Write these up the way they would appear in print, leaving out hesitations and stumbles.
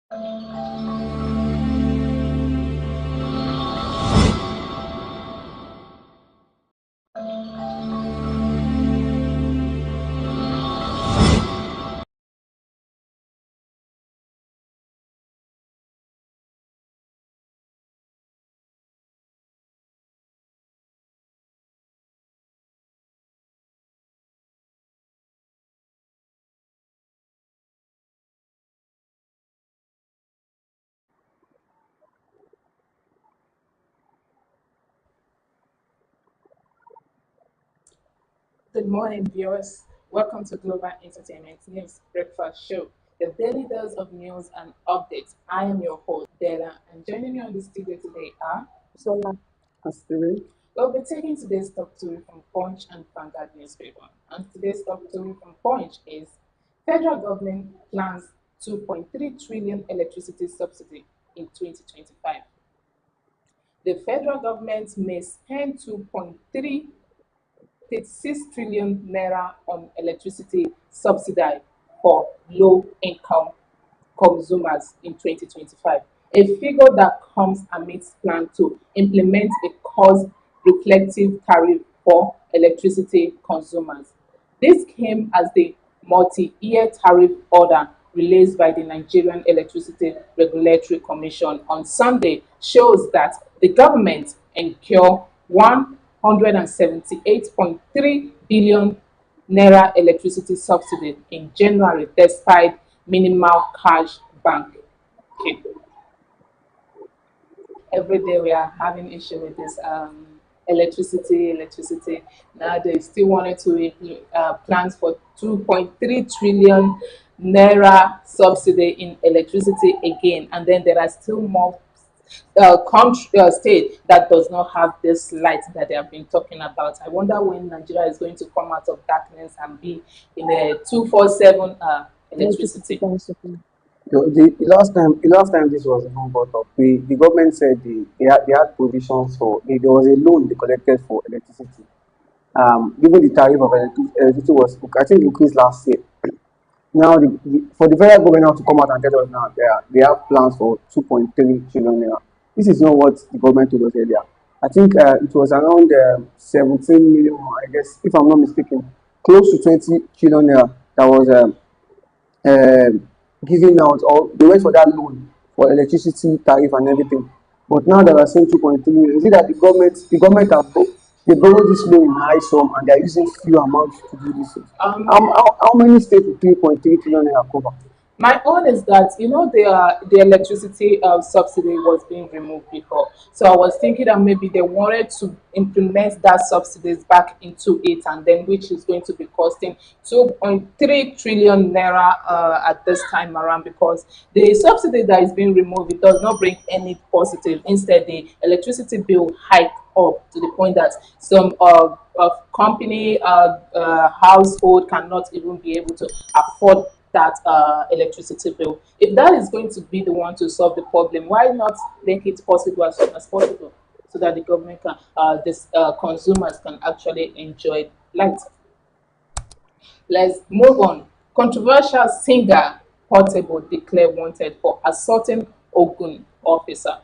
Good morning, viewers. Welcome to Global Entertainment News Breakfast Show, the daily dose of news and updates. I am your host, Della, and joining me on the studio today are Solar Astrid. we'll be taking today's top story from Punch and Vanguard newspaper. And today's top story from Punch is federal government plans 2.3 trillion electricity subsidy in 2025. The federal government may spend 2.36 trillion naira on electricity subsidy for low-income consumers in 2025, a figure that comes amidst plan to implement a cost-reflective tariff for electricity consumers. This came as the multi-year tariff order released by the Nigerian Electricity Regulatory Commission on Sunday shows that the government incurred 178.3 billion naira electricity subsidy in January despite minimal cash bank. Okay. Every day we are having issue with this electricity. Now they still wanted to plans for 2.3 trillion naira subsidy in electricity again, and then there are still more state that does not have this light that they have been talking about. I wonder when Nigeria is going to come out of darkness and be in a 247 electricity. The last time this was even brought up, the government said they had provisions for there was a loan they collected for electricity. Given the tariff of electricity was, I think, increased last year. Now, for the federal government now to come out and tell us now they have plans for 2.3 trillion naira. This is not what the government told us earlier. I think it was around 17 million, I guess, if I'm not mistaken, close to 20 trillion naira that was giving out, or they went for that loan for electricity tariff and everything. But now they are saying 2.3 million. Is it that the government they borrowed this loan in high sum and they are using few amounts to do this? How many states with 3.3 trillion naira cover? My own is that the electricity subsidy was being removed before, so I was thinking that maybe they wanted to implement that subsidies back into it, and then which is going to be costing 2.3 trillion naira at this time around, because the subsidy that is being removed, it does not bring any positive. Instead, the electricity bill hike up to the point that some company household cannot even be able to afford that electricity bill. If that is going to be the one to solve the problem, why not make it possible as soon as possible so that the government can, consumers can actually enjoy light? Let's move on. Controversial singer Portable declared wanted for assaulting Ogun officer.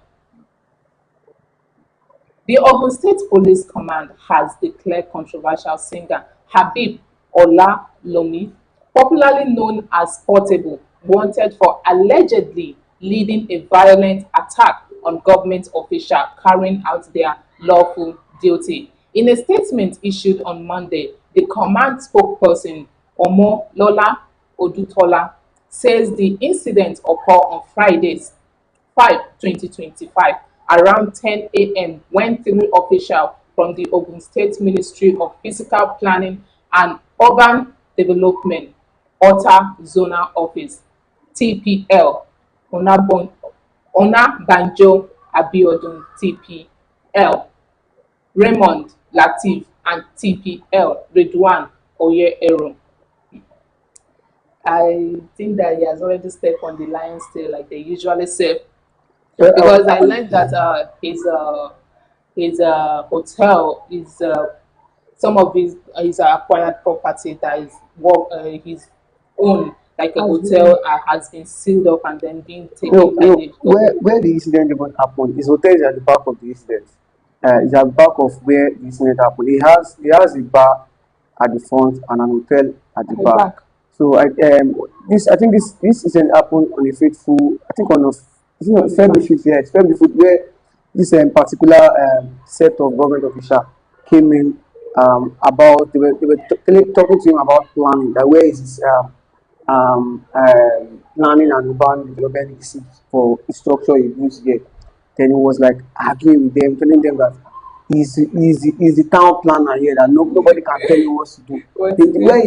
The Ogun State Police Command has declared controversial singer Habib Olalomi, popularly known as Portable, wanted for allegedly leading a violent attack on government officials carrying out their lawful duty. In a statement issued on Monday, the command spokesperson Omolola Odutola says the incident occurred on Fridays 5, 2025, around 10 a.m. when three officials from the Ogun State Ministry of Physical Planning and Urban Development, Ota Zonal Office, TPL, Onabanjo Abiodun, TPL, Raymond Latif, and TPL, Redwan Oyeero. I think that he has already stepped on the lion's tail, like they usually say, Uh, because I uh, learned that his hotel is some of his acquired property that is his own like a Has hotel has been sealed up and then being No, taken by no. the government. Where the incident even happened is hotel is at the back of the incident. It's at the back of where the incident happened. It has a bar at the front and an hotel at the at the back. back. So I think this incident happened on a fateful, I think on a, is it on February 5th, yeah, it's February 5th, where this particular set of government official came in, about talking to him about planning, that where is his planning and urban development receipts for the structure he used here. Then he was like arguing with them, telling them that he's the town planner here, that nobody can tell you what to do. What to do? Where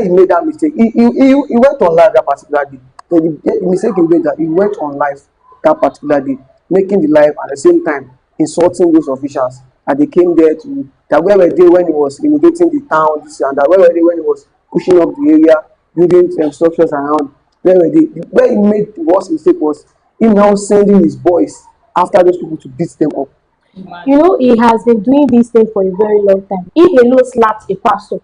he made that mistake, he went on live that particular day. The mistake he made, that he went on live that particular day, making the live at the same time insulting those officials. And they came there to, that where were they when he was innovating the town, this and that, where were they when he was pushing up the area, building structures around, where were they? Where he made the worst mistake was him now sending his boys after those people to beat them up. You know, he has been doing this thing for a very long time. If a no slapped a pastor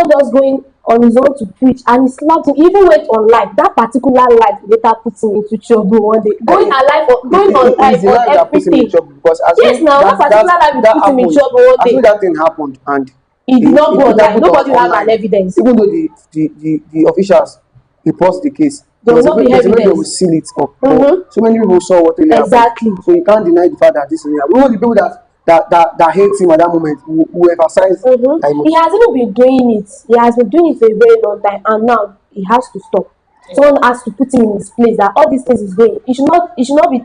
just going on his own to preach and he slapped him, he even went on live. That particular live later put him into trouble one day. Going alive, going on It's live the on life that puts him in everything. trouble, because as Yes, soon now that particular live will put him in happened, trouble one as soon day. that thing happened, and He did not go put that online. put Nobody will have online, an evidence. even though the officials report the case, There will not be there's a way they will evidence. seal it up. Mhm. So many people saw what really happened. Exactly. So you can't deny the fact that this is real. Even the people that hate him at that moment will emphasize that He has even been doing it. He has been doing it for a very long time, and now he has to stop. Someone has to put him in his place. That all these things is doing. He should not. He should not be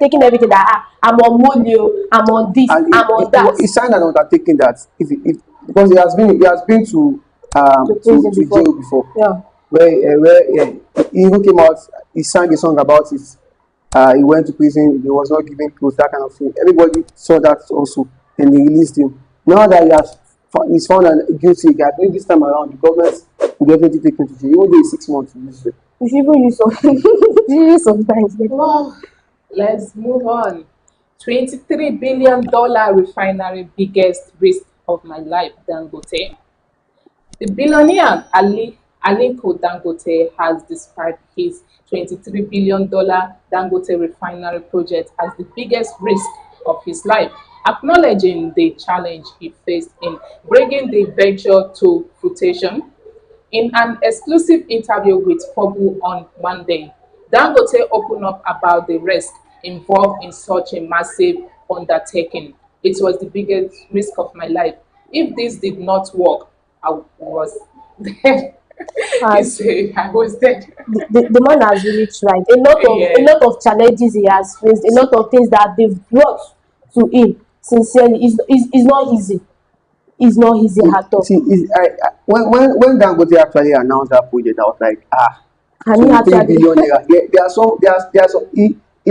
taking everything that I'm on Molio, I'm on this, and I'm on that. he signed an undertaking that if because he has been To prison to before. jail before, Yeah. where he even came out, he sang a song about it. He went to prison, he was not given clothes, that kind of thing. Everybody saw that also, and they released him. Now that he's found guilty, I believe this time around the government will definitely take him to jail. He will do 6 months to this way. You should even use some. You use sometimes. Wow. Let's move on. $23 billion refinery, biggest risk of my life, Dangote. The billionaire Aliko Dangote has described his $23 billion Dangote refinery project as the biggest risk of his life, acknowledging the challenge he faced in bringing the venture to fruition. In an exclusive interview with Forbes on Monday, Dangote opened up about the risk involved in such a massive undertaking. It was the biggest risk of my life. If this did not work, I was dead. He And said, I was dead. the man has really tried. A Yeah. lot of challenges he has faced. A lot of things that they've brought to him. Sincerely, is not easy. It's not easy at all. See, when Dangote actually announced that project, I was like, Can he 23 actually? billion naira. There are some.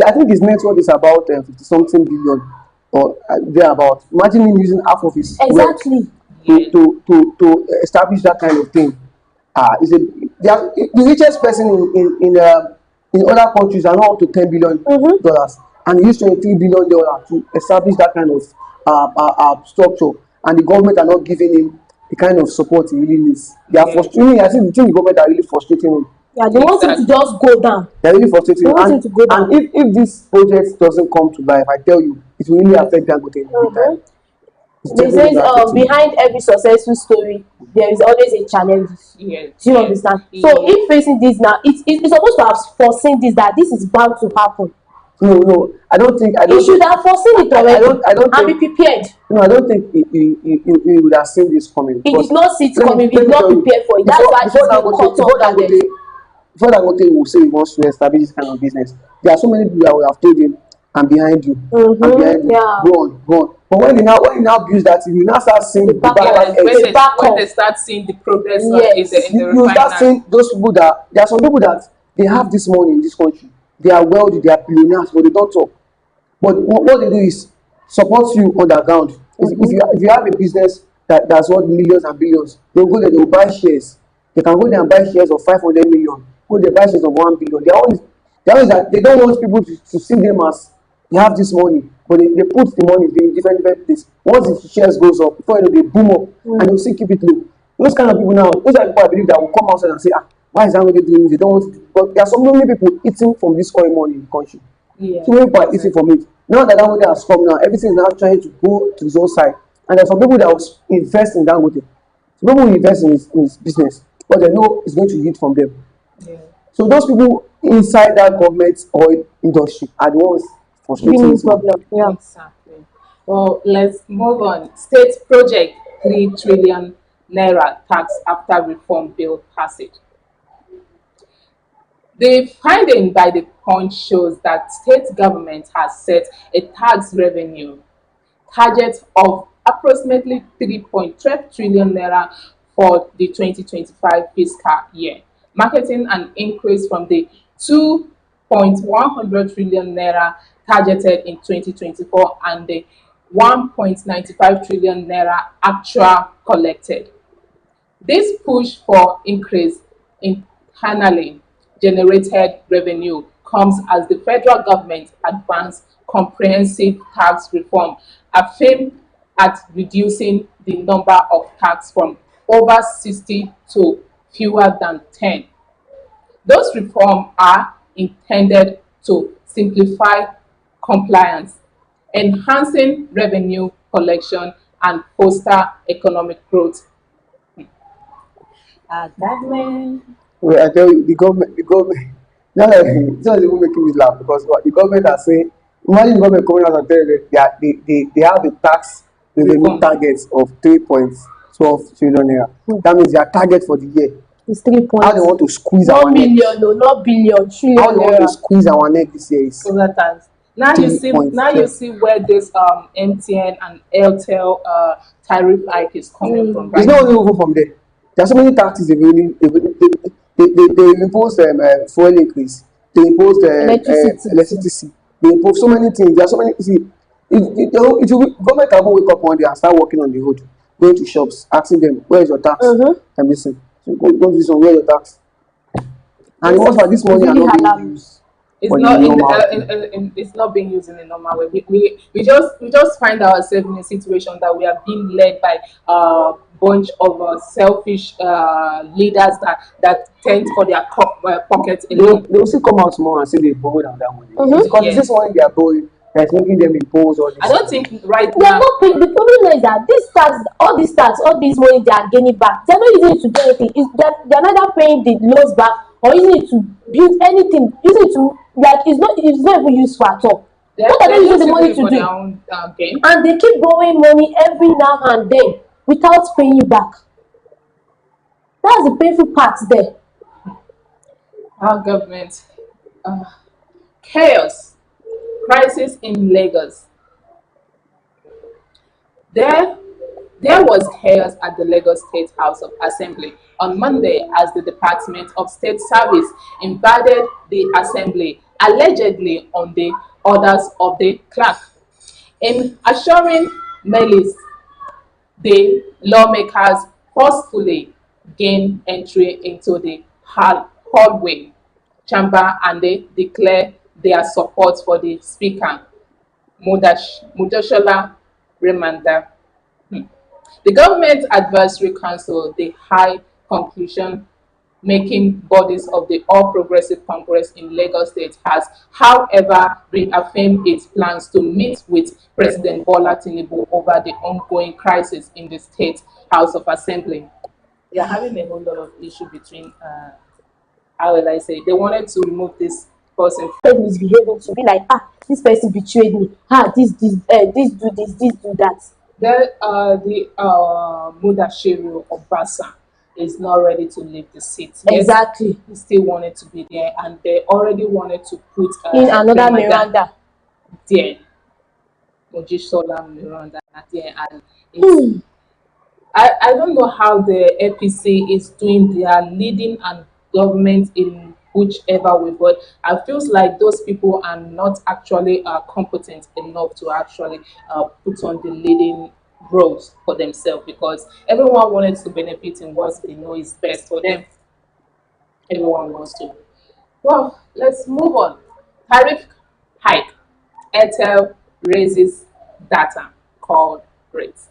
I think his net worth is about 50 something billion, or thereabout. Imagine him using half of his wealth Exactly. to establish that kind of thing. Is a the richest person in other countries are now up to $10 billion, and he used $23 billion to establish that kind of structure, and the government are not giving him the kind of support he really needs. They are Yeah. frustrating. I think the government are really frustrating him. Yeah, they want him to Exactly. just go down. They're really frustrating They him. want him to go down. And if this project doesn't come to life, I tell you, it will really affect Dangote in big time. It's They definitely say gonna affect him. behind every successful story, there is always a challenge. Yes. Do you Yes. understand? Yes. So if facing this now, it's supposed to have foreseen this, that this is bound to happen. No, I don't think. He should have foreseen it already I don't and think. be prepared. No, I don't think he would have seen this coming. He because did not see it let me- coming. He let did me not tell you, prepare for it. That's why he's before been Dangote, caught before off guard. Dangote, before Dangote will say he wants to establish this kind of business, there are so many people that will have told him, "I'm behind you, I'm behind you, Yeah. go on, go on." But when he now builds that, you now start seeing the back back of Yes, it. when The back when up. they start seeing the progress Yes. in the you start refinery. seeing those people that there are some people that they have this money in this country, they are wealthy, they are billionaires, but they don't talk. But what they do is support you underground. If you have a business that's worth millions and billions, they'll go there, they'll buy shares. They can go there and buy shares of 500 million, go there buy shares of 1 billion. They always that they don't want people to see them as they have this money, but they put the money in different places. Once the shares goes up, before you know, they boom up, and they'll still keep it low. Those kind of people now, those are people I believe that will come outside and say, ah, why is that what they doing? They don't want to. But there are so many people eating from this oil money in the country. Yeah. So many people are eating from it. Now that Dangote has come now, everything is now trying to go to his own side. And there are some people that will invest in Dangote. Some people will invest in his business, but they know it's going to eat from them. Yeah. So those people inside that government oil industry are the ones frustrating Giving this man. problem. Yeah. Exactly. Well, let's move on. State project 3 trillion naira tax after reform bill passage. The finding by the Punch shows that state government has set a tax revenue target of approximately 3.12 trillion naira for the 2025 fiscal year, marking an increase from the 2.100 trillion naira targeted in 2024 and the 1.95 trillion naira actual collected. This push for increase internally generated revenue comes as the federal government advanced comprehensive tax reform aimed at reducing the number of tax from over 60 to fewer than 10. Those reforms are intended to simplify compliance, enhancing revenue collection, and foster economic growth. Government. Well, I tell you, the government, now that it's not even making me laugh because what the government are saying, imagine the government coming out and telling them they have a tax revenue Reform. target of 3.12 trillion naira. That means their target for the year. It's 3 How they points. want to squeeze Not our neck. million, no, not billion, trillion How they want to naira. squeeze our neck this year is Over tax. Now you see where this MTN and Airtel tariff hike is coming from It's right not now. only even from there. There are so many taxes they impose fuel increase, they impose Electricity. electricity, they impose so many things. There are so many. See, it will be, government can even wake up one day and start working on the road, going to shops, asking them, "Where is your tax?" Mm-hmm. I'm missing. So go to this one, where is your tax? And It's, once for this It's money are really not being alarming. used it's for the not normal thing. it's not being used in a normal way. We just find ourselves in a situation that we are being led by a bunch of selfish leaders that tend for their pockets alone. They will still come out more and say they borrowed on that money. It's Mm-hmm. because it's Yeah. this money they are borrowing that's making them impose all I this. don't think right They are now. not paying. The problem is that this tax, all this money they are gaining back, they're not using it to do anything. They're neither paying the loans back or using it to build anything. Using it to, like, it's not even useful at all. What are They're they using just the using money it to for their do? own gain. And they keep borrowing money every now and then without paying you back. That's the painful part there. Our government uh, chaos, crisis in Lagos. There, there was chaos at the Lagos State House of Assembly on Monday as the Department of State Service invaded the assembly, allegedly on the orders of the clerk. In assuring malice, the lawmakers forcefully gained entry into the hallway chamber and they declare their support for the speaker, Mudashola Remanda. The Government Advisory Council, the high conclusion making bodies of the All Progressive Congress in Lagos State, has, however, reaffirmed its plans to meet with President Bola Tinubu over the ongoing crisis in the State House of Assembly. They are having a whole lot of issue between, how will I say, they wanted to remove this person. Person is behaving to be like, this person betrayed me. This do this do that. Then the Mudashiru Obasa is not ready to leave the seat yet. Exactly. He still wanted to be there, and they already wanted to put In another Remanda Miranda. there, Mojisola Miranda there, and it's I don't know how the APC is doing their leading and government in whichever way, but I feels like those people are not actually competent enough to actually put on the leading roles for themselves because everyone wanted to benefit in what they know is best for them. Everyone wants to. Well, let's move on. Tariff hike. Airtel raises data called rates.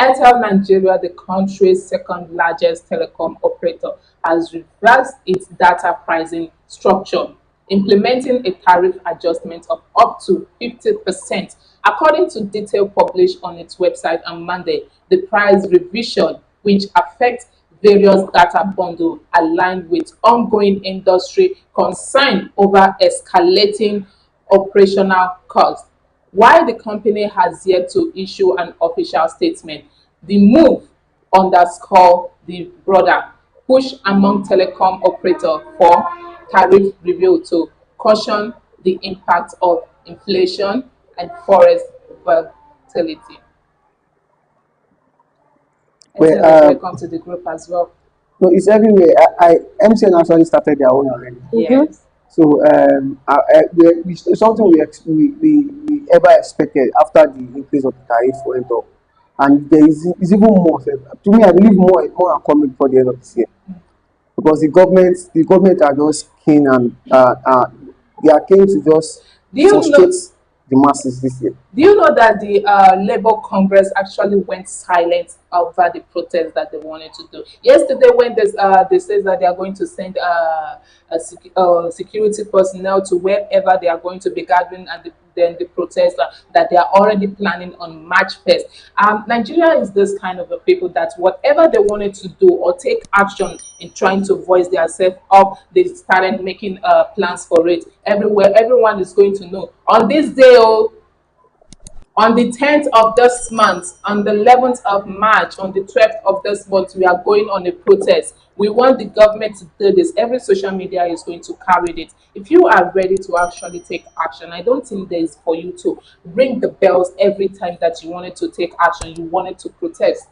Airtel Nigeria, the country's second largest telecom operator, has reversed its data pricing structure, implementing a tariff adjustment of up to 50%. According to detail published on its website on Monday, the price revision, which affects various data bundles, aligned with ongoing industry concern over escalating operational costs. While the company has yet to issue an official statement, the move underscores the broader push among telecom operators for tariff review to caution the impact of inflation and forex volatility. Well, Excellent. Welcome to the group as well. no, it's everywhere. MCN actually started their own already. Yes. So it's something we ever expected after the increase of the tariff went up, and there is even more. To me, I believe more are coming before the end of this year, because the government are just keen, and they are keen to just Do you know? frustrate the masses this year. Do you know that the Labour Congress actually went silent over the protest that they wanted to do? Yesterday, when they said that they are going to send security personnel to wherever they are going to be gathering, and then the protest that they are already planning on March 1st. Nigeria is this kind of a people that whatever they wanted to do or take action in trying to voice themselves up, they started making plans for it. Everywhere, everyone is going to know. On this day, on the 10th of this month, on the 11th of March, on the 12th of this month, we are going on a protest. We want the government to do this. Every social media is going to carry it. If you are ready to actually take action, I don't think there is for you to ring the bells every time that you wanted to take action, you wanted to protest.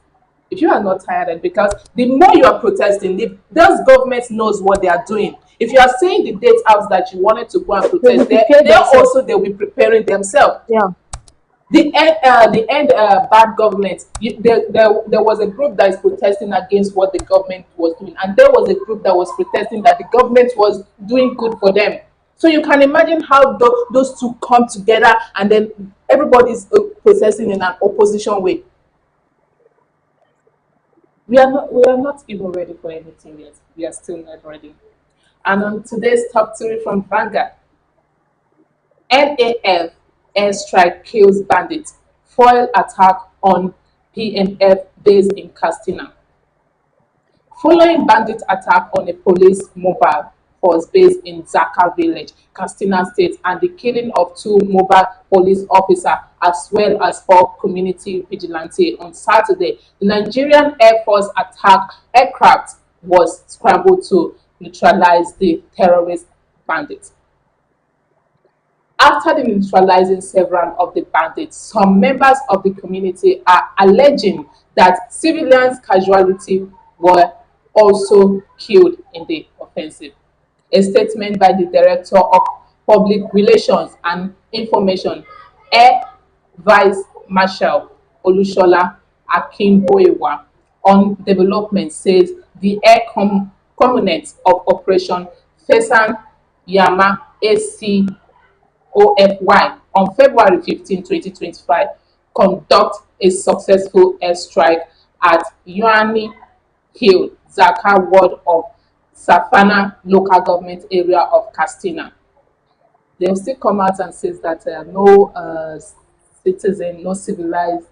If you are not tired, and because the more you are protesting, those government knows what they are doing. If you are saying the date out that you wanted to go and protest, they'll be preparing themselves. Yeah. The end bad government. There was a group that is protesting against what the government was doing, and there was a group that was protesting that the government was doing good for them. So you can imagine how those two come together, and then everybody's protesting in an opposition way. We are not even ready for anything yet. We are still not ready. And on today's top three from Vanguard, NAF airstrike kills bandits. Foil attack on PMF base in Castina. Following bandit attack on a police mobile force base in Zaka village, Castina State, and the killing of two mobile police officers as well as 4 community vigilantes on Saturday, the Nigerian Air Force attack aircraft was scrambled to neutralize the terrorist bandits. After the neutralizing several of the bandits, some members of the community are alleging that civilians' casualties were also killed in the offensive. A statement by the Director of Public Relations and Information, Air Vice Marshal Olushola Akinboyewa, on development says the air component of Operation Fesan Yama AC OFY on February 15, 2025, conduct a successful airstrike at Yuani Hill, Zaka ward of Safana local government area of Castina. They'll still come out and says that no citizen, no civilized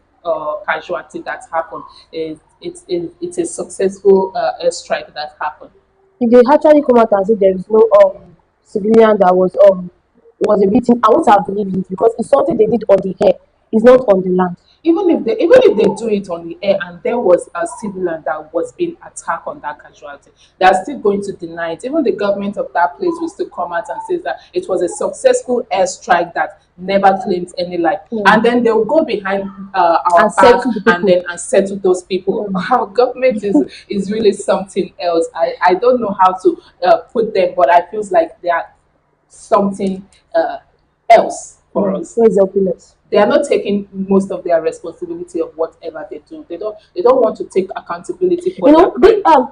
casualty that happened. It's a successful airstrike that happened. If they actually come out and say there is no civilian that was a victim, I won't have believed it, because it's something they did on the air. It's not on the land. Even if they do it on the air and there was a civilian that was being attacked on that casualty, they are still going to deny it. Even the government of that place will still come out and say that it was a successful airstrike that never claims any life. And then they will go behind our back and settle those people. Our government is really something else. I don't know how to put them, but I feel like they are something else for us. Where's your opinions? They are not taking most of their responsibility of whatever they do. They don't want to take accountability for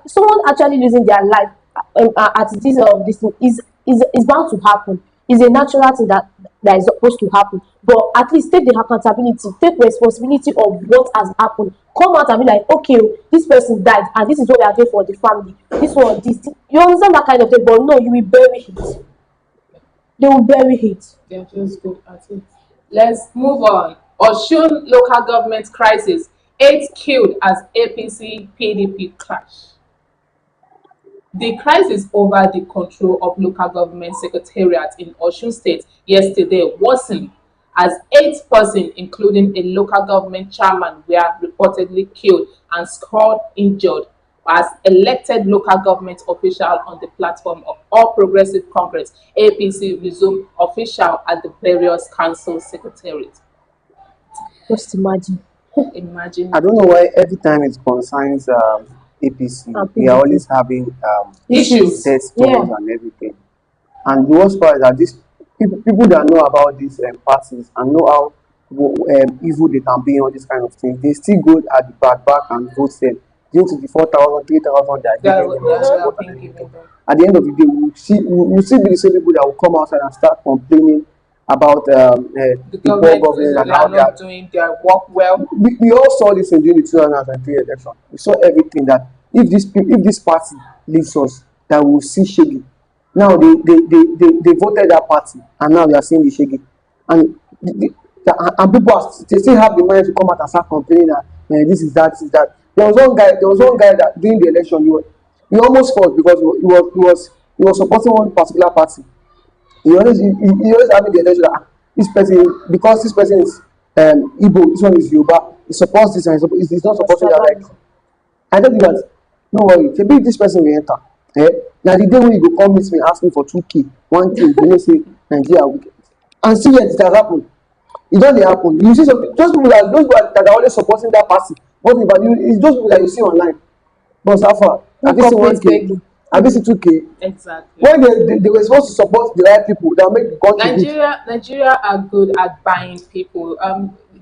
someone actually losing their life at this thing is bound to happen. It's a natural thing that that is supposed to happen. But at least take the accountability, take responsibility of what has happened. Come out and be like, okay, this person died, and this is what we are doing for the family. This one, this. You understand that kind of thing? But no, you will bury it. They will bury it. They're just good at it. Let's move on. Oshun local government crisis. 8 killed as APC PDP clash. The crisis over the control of local government secretariat in Osun State yesterday worsened as 8 persons, including a local government chairman, were reportedly killed and scored injured as elected local government officials on the platform of All Progressive Congress (APC) resumed official at the various council secretariats. Just imagine. Imagine I don't know why every time it concerns APC, And we are PDP. always having issues. death Yeah. tolls and everything. And the worst part is that these people that know about these parties and know how evil they can be on this kind of thing, they still go at the back and vote them due to the 4,000, 3,000 they are That, giving them that to we support have been and giving everything. them. At the end of the day, we will still be the same people that will come outside and start complaining about The the poor government government and they how are they are. not doing their work well. We all saw this in during the 2003 election. We saw everything that if this party leaves us, that we will see shaggy. Now they voted that party and now they are seeing the shaggy. And and people are, they still have the mind to come out and start complaining that this is that, this is that. There was one guy that during the election he almost fought because he was supporting one particular party. He always having the attention that this person, because this person is Igbo, this one is Yoruba, he supports this and he's not supporting that. Like, I tell you that, no worry, maybe this person will enter. Now the day when you go come meet me, ask me for 2K, 1K, you know say Nigeria wicked. And see yet it has happened. It doesn't happen. You see some those people that are always supporting that party. What about you? It's those people that you see online. But so far, have Who you seen complains 1K? begging? Have you seen 2K? Exactly. When they were supposed to support the right people that make the country good. Nigeria are good at buying people.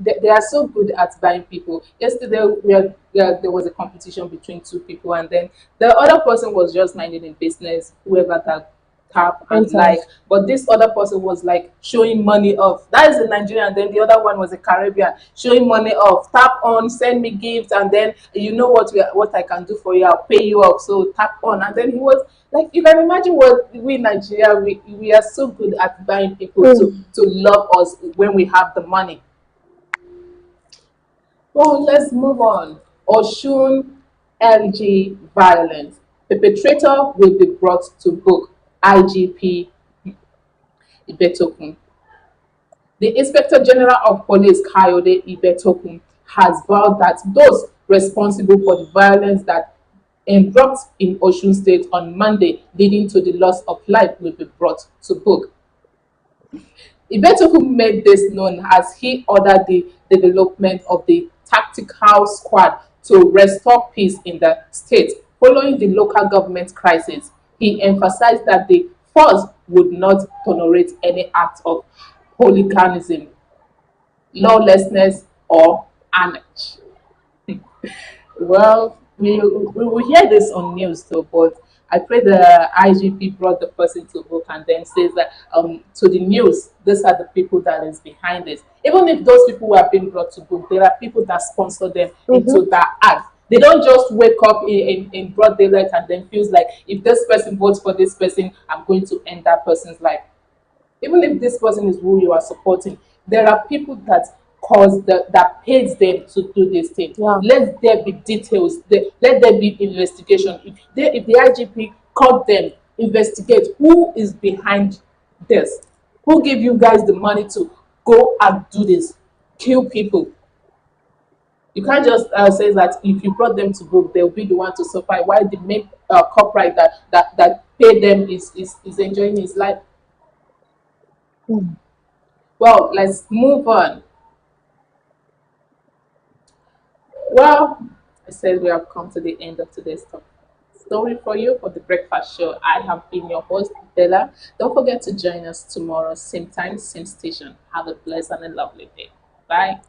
They are so good at buying people. Yesterday, there was a competition between 2 people, and then the other person was just minding in business, whoever that tap and like. Enters. But this other person was like showing money off. That is a Nigerian. And then the other one was a Caribbean, showing money off. Tap on, send me gifts, and then you know what I can do for you. I'll pay you off. So tap on, and then he was like, you can imagine what we in Nigeria, we are so good at buying people to love us when we have the money. Well, let's move on. Oshun LG violence. Perpetrator will be brought to book. IGP Ibetokun. The Inspector General of Police, Kayode Ibetokun, has vowed that those responsible for the violence that erupted in Osun State on Monday, leading to the loss of life, will be brought to book. Ibetoku made this known as he ordered the development of the tactical squad to restore peace in the state following the local government crisis. He emphasized that the force would not tolerate any act of hooliganism, lawlessness, or anarchy. Well, we will hear this on news though, but I pray the IGP brought the person to book and then says that to the news, these are the people that is behind this. Even if those people were being brought to book, there are people that sponsor them into that act. They don't just wake up in broad daylight and then feels like if this person votes for this person, I'm going to end that person's life. Even if this person is who you are supporting, there are people that that pays them to do this thing. Yeah. Let there be details. Let there be investigation. If the IGP caught them, investigate who is behind this. Who gave you guys the money to go and do this? Kill people. You can't just say that if you brought them to book, they'll be the one to suffer. While the main corporate that paid them is enjoying his life. Well, let's move on. Well, I said we have come to the end of today's story for you for the breakfast show. I have been your host, Bella. Don't forget to join us tomorrow, same time, same station. Have a blessed and a lovely day. Bye.